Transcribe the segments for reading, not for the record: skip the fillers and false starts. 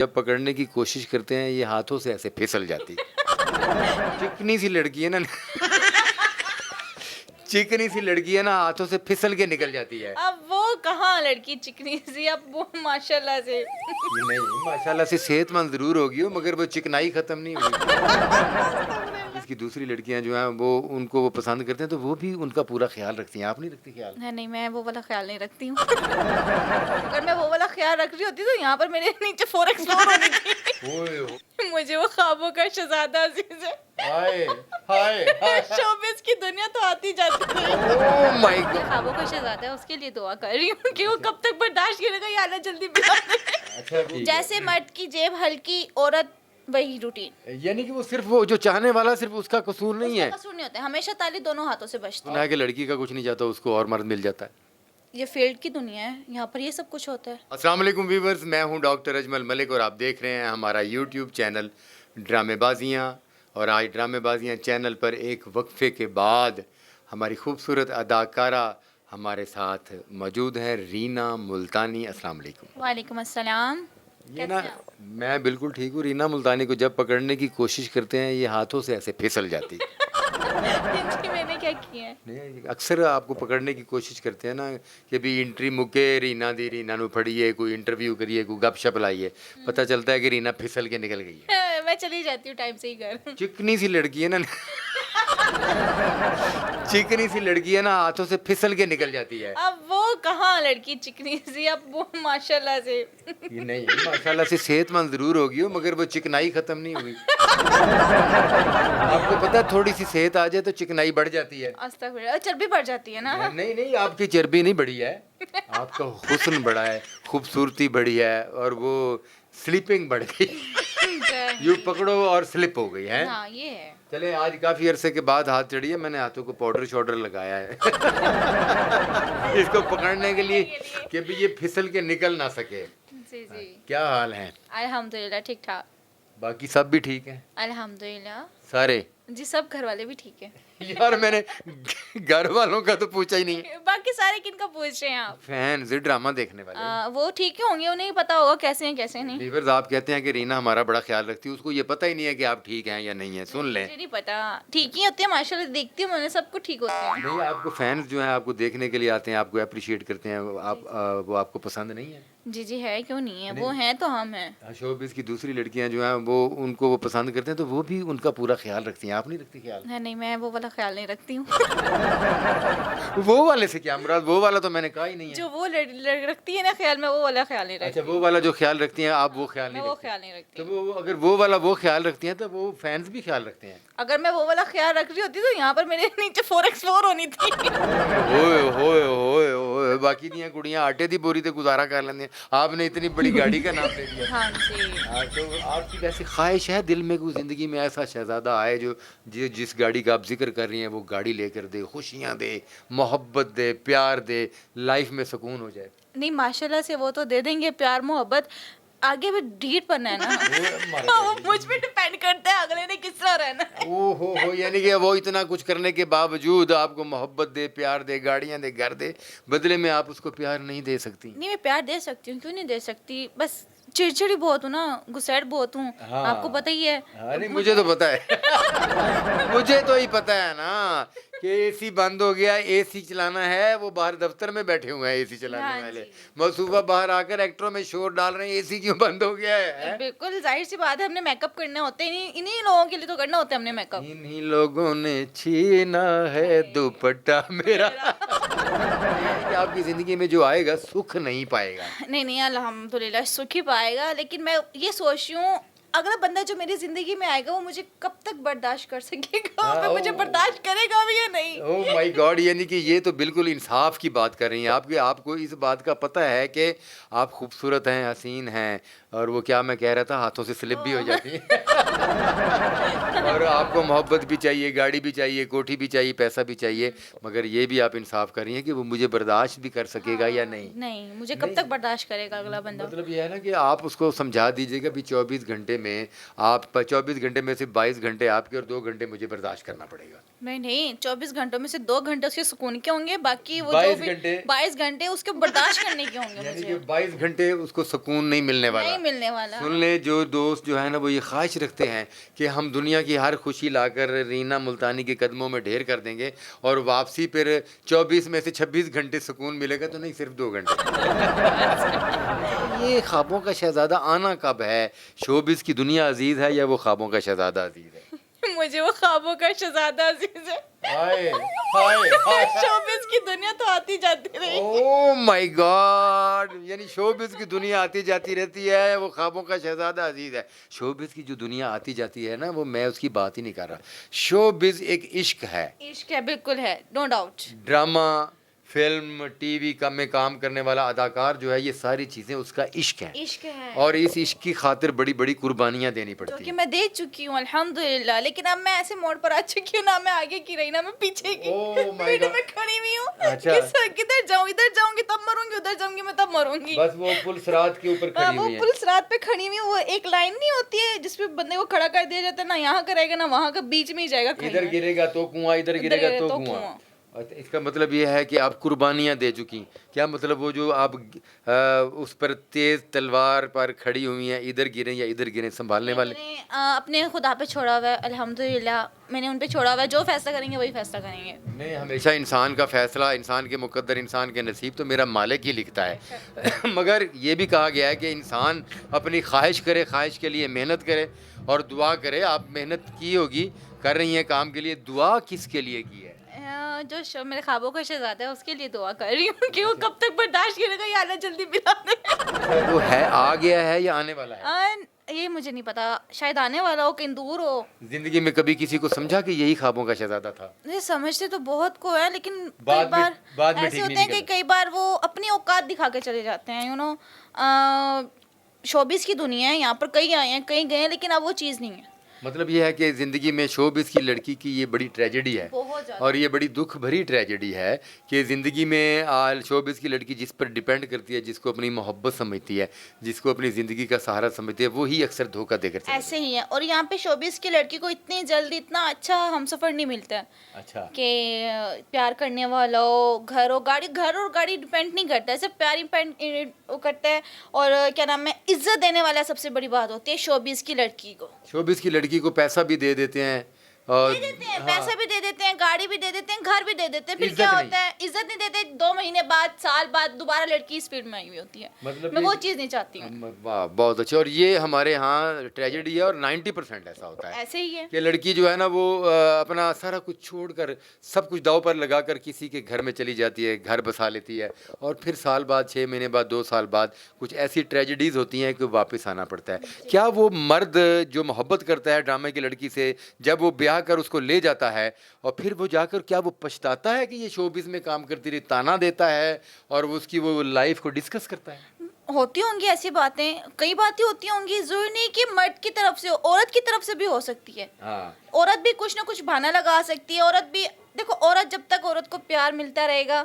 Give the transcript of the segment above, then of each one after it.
जब पकड़ने की कोशिश करते हैं ये हाथों से ऐसे फिसल जाती चिकनी सी लड़की है ना चिकनी सी लड़की है ना, हाथों से फिसल के निकल जाती है। अब वो कहाँ लड़की चिकनी सी, अब वो माशाल्लाह से ये नहीं, माशाल्लाह से सेहतमंद जरूर होगी वो, मगर वो चिकनाई खत्म नहीं हुई। इसकी दूसरी लड़कियां जो हैं वो उनको वो पसंद करते हैं तो वो भी उनका पूरा ख्याल रखती हैं। आप नहीं रखती ख्याल? नहीं नहीं, मैं वो वाला ख्याल नहीं रखती हूँ। अगर मैं वो वाला ख्याल रख रही होती तो यहाँ पर मेरे नीचे 4x फ्लोर होनी थी। ओए मुझे वो ख्वाबों का शहजादा अजीज है। हाय हाय हाय। शोबिस की दुनिया तो आती जाती है। Oh my God. ख्वाबों का शहजादा है, उसके लिए दुआ कर रही हूँ कि वो कब तक बर्दाश्त करेगा, ये आना जल्दी बुला दे। अच्छा ठीक है। जैसे मर्द की जेब हल्की, औरत वही रूटीन। यानी कि वो सिर्फ वो जो चाहने वाला सिर्फ उसका कसूर नहीं है। उसका कसूर नहीं होता है, हमेशा ताली दोनों हाथों से बजती सुना है। है कि लड़की का कुछ नहीं जाता उसको और मर्द मिल जाता है। ये फील्ड की दुनिया है, यहाँ पर ये सब कुछ होता है। अस्सलाम वालेकुम व्यूअर्स, मैं हूं डॉक्टर अजमल मलिक और आप देख रहे हैं हमारा यूट्यूब चैनल ड्रामेबाजियाँ। और आज ड्रामेबाजियाँ चैनल पर एक वक्फे के बाद हमारी खूबसूरत अदाकारा हमारे साथ मौजूद हैं, रीना मुल्तानी। अस्सलाम वालेकुम। वालेकुम अस्सलाम। ये ना, मैं बिल्कुल ठीक हूँ। रीना मुल्तानी को जब पकड़ने की कोशिश करते हैं ये हाथों से ऐसे फिसल जाती जी, मैंने क्या किया है? नहीं, अक्सर आपको पकड़ने की कोशिश करते हैं ना कि भी इंट्री मुके रीना दी, रीना नु फड़िए, कोई इंटरव्यू करिए, कोई गपशप लाइए, पता चलता है कि रीना फिसल के निकल गई है। मैं चली जाती हूँ टाइम से ही घर। चिकनी सी लड़की है ना चिकनी सी लड़की है ना, हाथों से फिसल के निकल जाती है। अब वो कहाँ लड़की चिकनी सी, अब वो माशाल्लाह से ये नहीं, माशाल्लाह से सेहतमंद जरूर होगी वो, मगर वो चिकनाई खत्म नहीं हुई। आपको पता है थोड़ी सी सेहत आ जाए तो चिकनाई बढ़ जाती है। अस्तगफिरुल्लाह, चर्बी बढ़ जाती है ना। नहीं नहीं, आपकी चर्बी नहीं बढ़ी है, आपका हुस्न बढ़ा है, खूबसूरती बढ़ी है और वो स्लीपिंग बढ़ गई। यू पकड़ो और स्लिप हो गई है। हाँ ये है। चले, आज काफी अरसे के बाद हाथ चढ़ी है, मैंने हाथों को पाउडर शॉडर लगाया है इसको पकड़ने के लिए कि भी ये फिसल के निकल ना सके। जी जी, क्या हाल है? अल्हम्दुलिल्लाह ठीक ठाक। बाकी सब भी ठीक है? अल्हम्दुलिल्लाह सारे? जी, सब घर वाले भी ठीक है। यार मैंने घर वालों का तो पूछा ही नहीं। बाकी सारे किनका पूछ रहे हैं आप? फैंस, ड्रामा देखने वाले। वो ठीक ही होंगे, उन्हें ही पता होगा कैसे हैं कैसे नहीं। व्यूअर्स, आप कहते हैं कि रीना हमारा बड़ा ख्याल रखती है, उसको ये पता ही नहीं है कि आप ठीक हैं या नहीं है। सुन लें, मुझे नहीं पता, ठीक ही होते हैं माशाल्लाह, देखती हूँ मैंने, सबको ठीक होते हैं। नहीं, आपको फैंस जो हैं आपको देखने के लिए आते हैं, आपको अप्रिशिएट करते हैं, वो आपको पसंद नहीं है? जी जी है, क्यों नहीं है, वो हैं तो हम हैं। शोबिस की दूसरी लड़कियां जो हैं वो उनको वो पसंद करते हैं तो वो भी उनका पूरा ख्याल रखती हैं। आप नहीं रखती ख्याल? नहीं नहीं, मैं वो वाला ख्याल नहीं रखती हूँ। वो वाले से क्या मुराद? वो वाला तो मैंने कहा ही नहीं है। जो वो रखती है ना ख्याल, मैं वो वाला ख्याल नहीं रखती। अच्छा, वो वाला जो ख्याल रखती हैं आप वो ख्याल मैं नहीं वो रखती? ख्याल नहीं रखती। तो वो अगर वो वाला वो ख्याल रखती हैं तो वो फैंस भी ख्याल रखते हैं। अगर मैं वो वाला ख्याल रख रही होती तो यहाँ पर मेरे नीचे 4x फ्लोर होनी थी। ओए होए होए होए, बाकी दी कुड़ियां आटे दी बोरी ते गुजारा कर लेंदी, आपने इतनी बड़ी गाड़ी का नाम ले लिया। हाँ जी। हाँ, तो आपकी वैसे ख्वाहिश है दिल में कोई ज़िंदगी में ऐसा शहज़ादा आए जो जिस गाड़ी का आप जिक्र कर रही हैं वो गाड़ी लेकर दे, खुशियाँ दे, मोहब्बत दे, प्यार दे, लाइफ में सुकून हो जाए? नहीं माशाल्लाह से वो तो दे देंगे प्यार मोहब्बत, आगे भी ढीठ बनना है ना। वो मुझ पे डिपेंड करता है अगले ने किस तरह रहना है। हो, यानी कि वो इतना कुछ करने के बावजूद आपको मोहब्बत दे, प्यार दे, गाड़ियाँ दे, घर दे, बदले में आप उसको प्यार नहीं दे सकती? नहीं, मैं प्यार दे सकती हूँ, क्यों नहीं दे सकती, बस चिड़चिड़ी बहुत हूँ ना, गुस्सैट बहुत हूँ। हाँ। आपको पता ही है। हाँ, नहीं मुझे तो पता है मुझे तो ही पता है ना कि एसी बंद हो गया, एसी चलाना है, वो बाहर दफ्तर में बैठे हुए हैं एसी चलाने हाँ वाले, जी। मौसूबा बाहर आकर एक्टरों में शोर डाल रहे हैं, एसी क्यों बंद हो गया है? बिल्कुल जाहिर सी बात है, हमने मेकअप करने होते हैं, इन्हीं लोगों के लिए तो करना होता है हमने मेकअप। इन्हीं लोगों ने छीना है दुपट्टा मेरा। कि आपकी जिंदगी में जो आएगा सुख नहीं पाएगा। नहीं नहीं, अल्हम्दुलिल्लाह सुख ही पाएगा, लेकिन मैं ये सोच रही हूँ अगला बंदा जो मेरी जिंदगी में आएगा वो मुझे कब तक बर्दाश्त कर सकेगा, हाँ, वो मुझे बर्दाश्त करेगा भी या नहीं। ओह माय गॉड, यानी कि ये तो बिल्कुल इंसाफ की बात कर रही हैं आपको इस बात का पता है कि आप खूबसूरत हैं, हसीन हैं, और वो क्या मैं कह रहा था, हाथों से स्लिप भी हो जाती है और आपको मोहब्बत भी चाहिए, गाड़ी भी चाहिए, कोठी भी चाहिए, पैसा भी चाहिए, मगर ये भी आप इंसाफ कर रही हैं कि वो मुझे बर्दाश्त भी कर सकेगा या नहीं? नहीं, मुझे कब तक बर्दाश्त करेगा अगला बंदा। मतलब ये है ना कि आप उसको समझा दीजिएगा भी 24 घंटे में आप 24 घंटे में से 22 घंटे आपके और 2 घंटे मुझे बर्दाश्त करना पड़ेगा। नहीं 24 घंटों में से 2 घंटे उसके सुकून के होंगे, बाकी वो 22 जो भी घंटे 22 घंटे उसके बर्दाश्त करने के होंगे यानी कि मुझे। 22 घंटे उसको सुकून नहीं मिलने वाला। नहीं मिलने वाला। सुन ले, जो दोस्त जो है ना वो ये ख्वाहिश रखते हैं कि हम दुनिया की हर खुशी लाकर रीना मुल्तानी के कदमों में ढेर कर देंगे और वापसी फिर 24 में से 26 घंटे सुकून मिलेगा, तो नहीं, सिर्फ 2 घंटे। ये ख्वाबों का शहजादा आना कब है? शोबिज़ की दुनिया अजीज़ है या वो ख्वाबों का शहजादा अजीज़ है? मुझे वो ख्वाबों का शहजादा अजीज है। हाय हाय हाय। शोबिज़ की दुनिया तो आती जाती रही। ओह माय गॉड, यानी शोबिज़ की दुनिया आती जाती रहती है, वो ख्वाबों का शहजादा अजीज़ है। शोबिज़ की जो दुनिया आती जाती है ना, वो मैं उसकी बात ही नहीं कर रहा। शोबिज़ एक इश्क है। इश्क है, बिल्कुल है, no doubt. Drama, film, TV का में काम करने वाला अदाकार जो है, ये सारी चीज़ें उसका इश्क है। इश्क है। और इस इश्क की खातिर बड़ी बड़ी कुर्बानियाँ देनी जो पड़ती कि हैं। मैं दे चुकी हूँ अल्हम्दुलिल्लाह, लेकिन अब मैं ऐसे मोड़ पर आ चुकी हूँ ना, मैं आगे की रही ना मैं पीछे की। Oh my beach God. में खड़ी हुई हूँ। अच्छा। किधर जाऊँ, इधर जाऊंगी तब मरूंगी, उधर जाऊंगी मैं तब मरूंगी। बस वो पुल सिरात के ऊपर हाँ, खड़ी वो हुई है। पुलिस रात पे खड़ी हुई हूँ। वो एक लाइन नहीं होती है जिसपे बंदे को खड़ा कर दिया जाता है, ना यहाँ का रहेगा ना वहाँ का, बीच में ही जाएगा कहीं इधर ना। गिरेगा तो कुआं, इधर गिरेगा तो कुआं। अच्छा, इसका मतलब ये है कि आप कुर्बानियाँ दे चुकी। क्या मतलब वो जो आप उस पर तेज तलवार पर खड़ी हुई हैं, इधर गिरें या इधर गिरें, संभालने वाले? मैंने अपने खुदा पे छोड़ा हुआ है अल्हम्दुलिल्लाह, मैंने उन पे छोड़ा हुआ है, जो फैसला करेंगे वही फैसला करेंगे। नहीं, हमेशा इंसान का फैसला, इंसान के मुकद्दर, इंसान के नसीब तो मेरा मालिक ही लिखता है। मगर ये भी कहा गया है कि इंसान अपनी ख्वाहिश करे, ख्वाहिश के लिए मेहनत करे और दुआ करे। आप मेहनत की होगी, कर रही हैं काम के लिए, दुआ किसके लिए की है? जो मेरे ख्वाबों का शहजादा है उसके लिए दुआ कर रही हूँ कि वो कब तक बर्दाश्त करेगा, या अल्लाह जल्दी मिला दे। वो है, आ गया है या आने वाला है? ये मुझे नहीं पता, शायद आने वाला हो, कहीं दूर हो। जिंदगी में कभी किसी को समझा कि यही ख्वाबों का शहजादा था? नहीं, समझते तो बहुत को है, लेकिन कई बाद में बार ऐसे ठीक होते नहीं हैं कि निकलता। कई बार वो अपनी औकात दिखा के चले जाते हैं, शोबिस की दुनिया है, यहाँ पर कई आए हैं कई गए हैं, लेकिन अब वो चीज़ नहीं है। मतलब ये है कि ज़िंदगी में शोबिज़ की लड़की की ये बड़ी ट्रेजेडी है, बहुत ज़्यादा। और ये बड़ी दुख भरी ट्रेजेडी है कि ज़िंदगी में शोबिज़ की लड़की जिस पर डिपेंड करती है, जिसको अपनी मोहब्बत समझती है, जिसको अपनी ज़िंदगी का सहारा समझती है, वही अक्सर धोखा देकर चली ऐसे ही है। और यहाँ पे शोबिस की लड़की को इतनी जल्दी इतना अच्छा हमसफर नहीं मिलता है जाती है। अच्छा, कि प्यार करने वाला हो, घर और गाड़ी डिपेंड नहीं करता है, सिर्फ प्यार डिपेंड वो करता है। और क्या नाम है, इज्जत देने वाला सबसे बड़ी बात होती है शोबिस की लड़की को। शोबिज़ की लड़की को पैसा भी दे देते हैं और दे देते हैं, पैसे भी दे देते हैं, गाड़ी भी दे देते हैं, घर भी दे देते हैं, फिर इज्जत क्या नहीं। होता है, इज्जत नहीं देते। 2 महीने बाद, साल बाद दोबारा लड़की इस फील्ड में आई हुई होती है। मतलब मैं ये- वो चीज़ नहीं चाहती हूँ। वाह, बहुत अच्छे। और ये हमारे यहाँ ट्रेजेडी है और 90% ऐसा होता है ऐसे ही है। कि लड़की जो है ना वो अपना सारा कुछ छोड़कर, सब कुछ दाव पर लगाकर किसी के घर में चली जाती है, घर बसा लेती है, और फिर साल बाद, 6 महीने बाद, 2 साल बाद कुछ ऐसी ट्रेजेडीज़ होती हैं कि वापस आना पड़ता है। क्या वो मर्द जो मोहब्बत करता है ड्रामे की लड़की से, जब वो ब्याह कर उसको ले जाता है और फिर वो जाकर क्या वो पछताता है कि ये शोबिज़ में काम करती रही, ताना देता है और वो उसकी वो लाइफ को डिस्कस करता है? होती होंगी ऐसी बातें, कई बातें होती होंगी, जरूरी नहीं कि मर्द की तरफ से हो, औरत की तरफ से भी हो सकती है। हाँ, औरत भी कुछ ना कुछ बहाना लगा सकती है। औरत भी देखो, औरत जब तक औरत को प्यार मिलता रहेगा,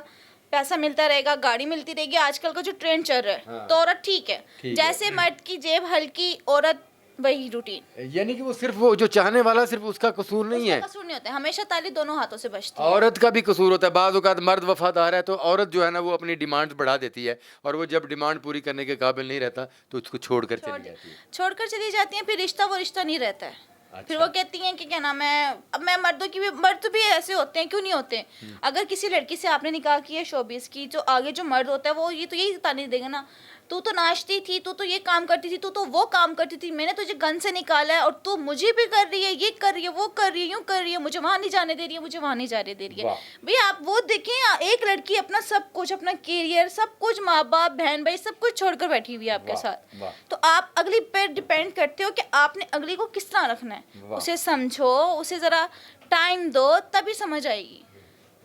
पैसा मिलता रहेगा, गाड़ी मिलती रहेगी, आजकल का जो ट्रेंड चल रहा है, हाँ। तो औरत ठीक है। ठीक है। जैसे मर्द की जेब हल्की, औरत वही रूटीन। यानी कि वो सिर्फ वो जो चाहने वाला सिर्फ उसका कसूर नहीं है, कसूर नहीं होता है, हमेशा ताली दोनों हाथों से बजती है। औरत का भी कसूर होता है। बाज़ औक़ात मर्द वफादार है तो औरत जो है ना वो अपनी डिमांड्स बढ़ा देती है, और वो जब डिमांड पूरी करने के काबिल नहीं रहता तो उसको छोड़कर चली जाती है। छोड़कर चली जाती हैं, फिर वो रिश्ता नहीं रहता है। अच्छा। फिर वो कहती हैं कि क्या नाम है, अब मैं मर्दों की भी, मर्द भी ऐसे होते हैं, क्यों नहीं होते। अगर किसी लड़की से आपने निकाह किया शोबिस की, जो आगे जो मर्द होता है वो ये तो यही ताने देगा ना, तू तो नाचती थी, तू तो ये काम करती थी, तू तो वो काम करती थी, मैंने तुझे गन से निकाला है और तू मुझे भी कर रही है, ये कर रही है, वो कर रही है, यूं कर रही है, मुझे वहां नहीं जाने दे रही है, मुझे वहां नहीं जाने दे रही है। वाह। भैया आप वो देखें, एक लड़की अपना सब कुछ, अपना करियर, सब कुछ, माँ बाप, बहन भाई, सब कुछ छोड़कर बैठी हुई है आपके वाह, साथ। वाह। तो आप अगली पे डिपेंड करते हो कि आपने अगली को किस तरह रखना है। वाह। उसे समझो, उसे जरा टाइम दो, तभी समझ आएगी।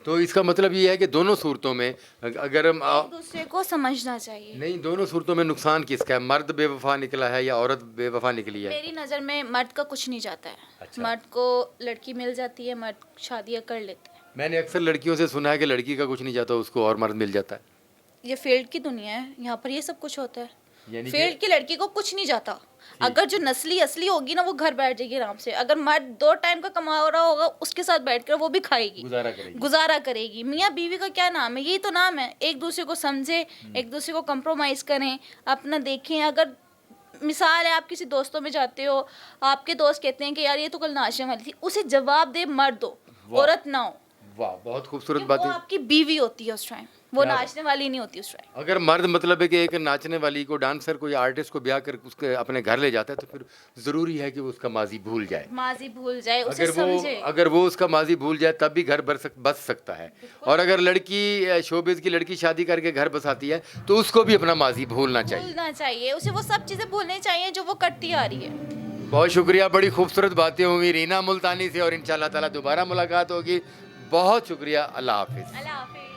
तो इसका मतलब ये है कि दोनों सूरतों में अगर हम एक दूसरे को समझना चाहिए। नहीं, दोनों सूरतों में नुकसान किसका है? मर्द बेवफा निकला है या औरत बेवफा निकली है? मेरी नज़र में मर्द का कुछ नहीं जाता है। अच्छा। मर्द को लड़की मिल जाती है, मर्द शादियाँ कर लेते हैं। मैंने अक्सर लड़कियों से सुना है कि लड़की का कुछ नहीं जाता, उसको और मर्द मिल जाता है। ये फील्ड की दुनिया है, यहाँ पर ये सब कुछ होता है। यानी फील्ड की लड़की को कुछ नहीं जाता, अगर जो नस्ली असली होगी ना वो घर बैठ जाएगी आराम से। अगर मर्द 2 टाइम का कमा रहा होगा उसके साथ बैठकर वो भी खाएगी, गुजारा करेगी। मियाँ बीवी का क्या नाम है, यही तो नाम है। एक दूसरे को समझे, एक दूसरे को कंप्रोमाइज़ करें, अपना देखें। अगर मिसाल है आप किसी दोस्तों में जाते हो, आपके दोस्त कहते हैं कि यार ये तो कल नाचने वाली थी, उसे जवाब दे मर्द हो, औरत ना हो। वाह, बहुत खूबसूरत कि बात वो है। आपकी बीवी होती है उस टाइम, वो क्या बात। नाचने वाली नहीं होती उस टाइम। अगर मर्द मतलब है कि एक नाचने वाली को, डांसर को या आर्टिस्ट को ब्याह कर उसके अपने घर ले जाता है तो फिर ज़रूरी है कि वो उसका माजी भूल जाए। माजी भूल जाए, उसे समझे। अगर वो उसका माजी भूल जाए तब भी घर बच सकता है। और अगर लड़की शोबिज़ की लड़की शादी करके घर बसाती है तो उसको भी अपना माजी भूलना चाहिए। भूलना चाहिए उसे, वो सब चीज़ें भूलनी चाहिए जो वो करती आ रही है। बहुत शुक्रिया, बड़ी खूबसूरत बातें हुई रीना मुल्तानी से और इंशाल्लाह ताला दोबारा मुलाकात होगी। बहुत शुक्रिया, अल्लाह हाफिज़। अल्लाह हाफिज़।